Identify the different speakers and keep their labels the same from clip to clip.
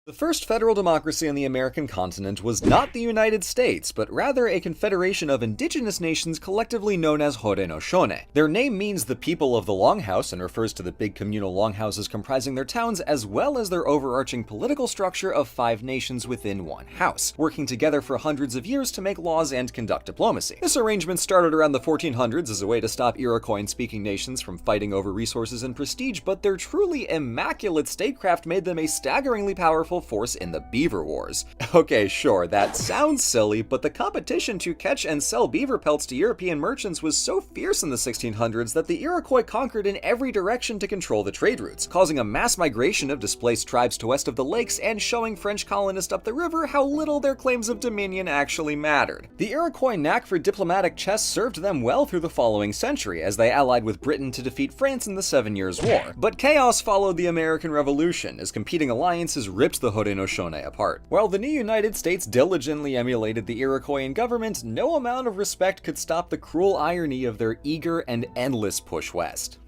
Speaker 1: The first federal democracy on the American continent was not the United States, but rather a confederation of indigenous nations collectively known as Haudenosaunee. Their name means the people of the Longhouse and refers to the big communal longhouses comprising their towns, as well as their overarching political structure of 5 nations within one house, working together for hundreds of years to make laws and conduct diplomacy. This arrangement started around the 1400s as a way to stop Iroquois-speaking nations from fighting over resources and prestige, but their truly immaculate statecraft made them a staggeringly powerful force in the Beaver Wars. Okay, sure, that sounds silly, but the competition to catch and sell beaver pelts to European merchants was so fierce in the 1600s that the Iroquois conquered in every direction to control the trade routes, causing a mass migration of displaced tribes to west of the lakes and showing French colonists up the river how little their claims of dominion actually mattered. The Iroquois knack for diplomatic chess served them well through the following century, as they allied with Britain to defeat France in the 7 Years' War. But chaos followed the American Revolution, as competing alliances ripped the Haudenosaunee apart. While the new United States diligently emulated the Iroquoian government, no amount of respect could stop the cruel irony of their eager and endless push west.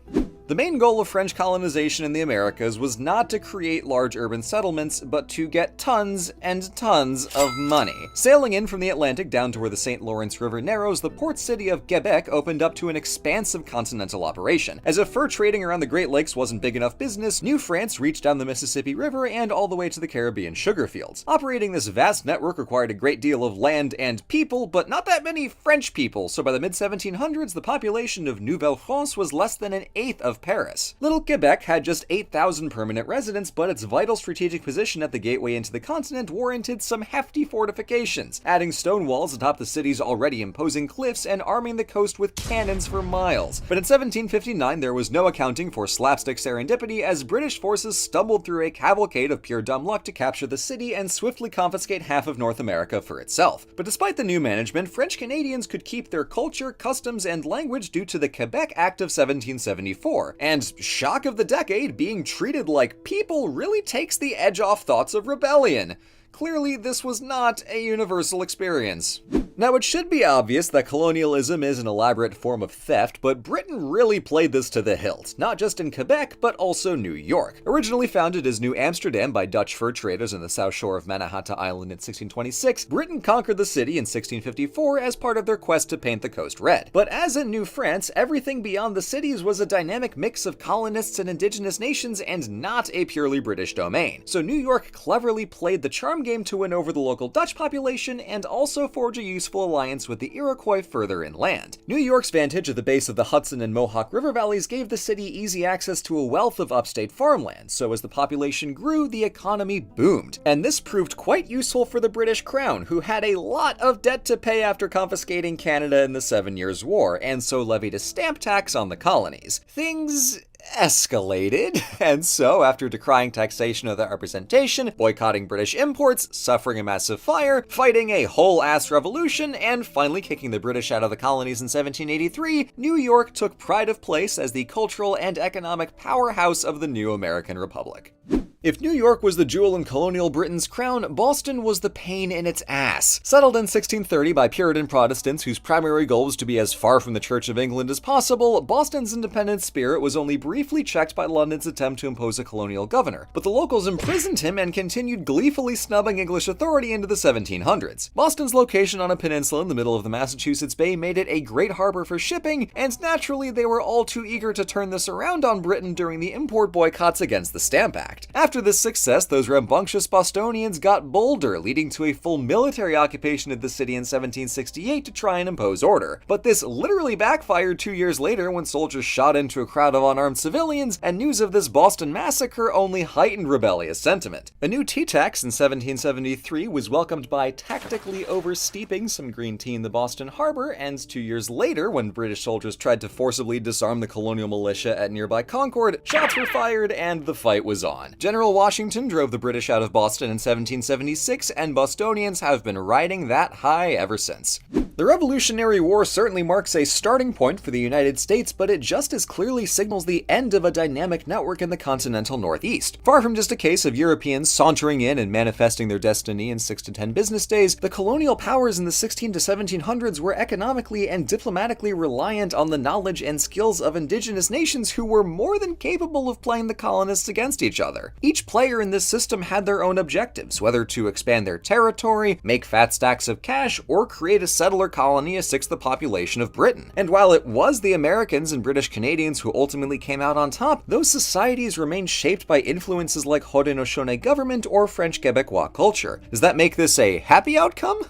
Speaker 1: The main goal of French colonization in the Americas was not to create large urban settlements, but to get tons and tons of money. Sailing in from the Atlantic down to where the St. Lawrence River narrows, the port city of Quebec opened up to an expansive continental operation. As if fur trading around the Great Lakes wasn't big enough business, New France reached down the Mississippi River and all the way to the Caribbean sugar fields. Operating this vast network required a great deal of land and people, but not that many French people, so by the mid-1700s, the population of Nouvelle France was less than an eighth of Paris. Little Quebec had just 8,000 permanent residents, but its vital strategic position at the gateway into the continent warranted some hefty fortifications, adding stone walls atop the city's already imposing cliffs and arming the coast with cannons for miles. But in 1759, there was no accounting for slapstick serendipity, as British forces stumbled through a cavalcade of pure dumb luck to capture the city and swiftly confiscate half of North America for itself. But despite the new management, French Canadians could keep their culture, customs, and language due to the Quebec Act of 1774. And shock of the decade, being treated like people really takes the edge off thoughts of rebellion. Clearly, this was not a universal experience. Now, it should be obvious that colonialism is an elaborate form of theft, but Britain really played this to the hilt, not just in Quebec, but also New York. Originally founded as New Amsterdam by Dutch fur traders on the south shore of Mannahatta Island in 1626, Britain conquered the city in 1654 as part of their quest to paint the coast red. But as in New France, everything beyond the cities was a dynamic mix of colonists and indigenous nations and not a purely British domain. So New York cleverly played the charm game to win over the local Dutch population and also forge a useful alliance with the Iroquois further inland. New York's vantage at the base of the Hudson and Mohawk River valleys gave the city easy access to a wealth of upstate farmland, so as the population grew, the economy boomed. And this proved quite useful for the British Crown, who had a lot of debt to pay after confiscating Canada in the 7 Years' War, and so levied a stamp tax on the colonies. Things escalated, and so after decrying taxation without representation, boycotting British imports, suffering a massive fire, fighting a whole-ass revolution, and finally kicking the British out of the colonies in 1783, New York took pride of place as the cultural and economic powerhouse of the new American Republic. If New York was the jewel in colonial Britain's crown, Boston was the pain in its ass. Settled in 1630 by Puritan Protestants whose primary goal was to be as far from the Church of England as possible, Boston's independent spirit was only briefly checked by London's attempt to impose a colonial governor. But the locals imprisoned him and continued gleefully snubbing English authority into the 1700s. Boston's location on a peninsula in the middle of the Massachusetts Bay made it a great harbor for shipping, and naturally they were all too eager to turn this around on Britain during the import boycotts against the Stamp Act. After this success, those rambunctious Bostonians got bolder, leading to a full military occupation of the city in 1768 to try and impose order. But this literally backfired 2 years later when soldiers shot into a crowd of unarmed civilians, and news of this Boston massacre only heightened rebellious sentiment. A new tea tax in 1773 was welcomed by tactically oversteeping some green tea in the Boston harbor, and 2 years later, when British soldiers tried to forcibly disarm the colonial militia at nearby Concord, shots were fired and the fight was on. General Washington drove the British out of Boston in 1776, and Bostonians have been riding that high ever since. The Revolutionary War certainly marks a starting point for the United States, but it just as clearly signals the end of a dynamic network in the continental Northeast. Far from just a case of Europeans sauntering in and manifesting their destiny in 6 to 10 business days, the colonial powers in the 16 to 1700s were economically and diplomatically reliant on the knowledge and skills of indigenous nations who were more than capable of playing the colonists against each other. each player in this system had their own objectives, whether to expand their territory, make fat stacks of cash, or create a settler colony a sixth the population of Britain. And while it was the Americans and British Canadians who ultimately came out on top, those societies remained shaped by influences like Haudenosaunee government or French Quebecois culture. Does that make this a happy outcome?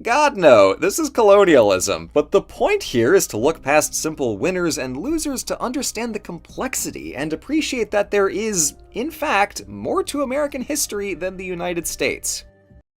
Speaker 1: God no, this is colonialism. But the point here is to look past simple winners and losers to understand the complexity and appreciate that there is, in fact, more to American history than the United States.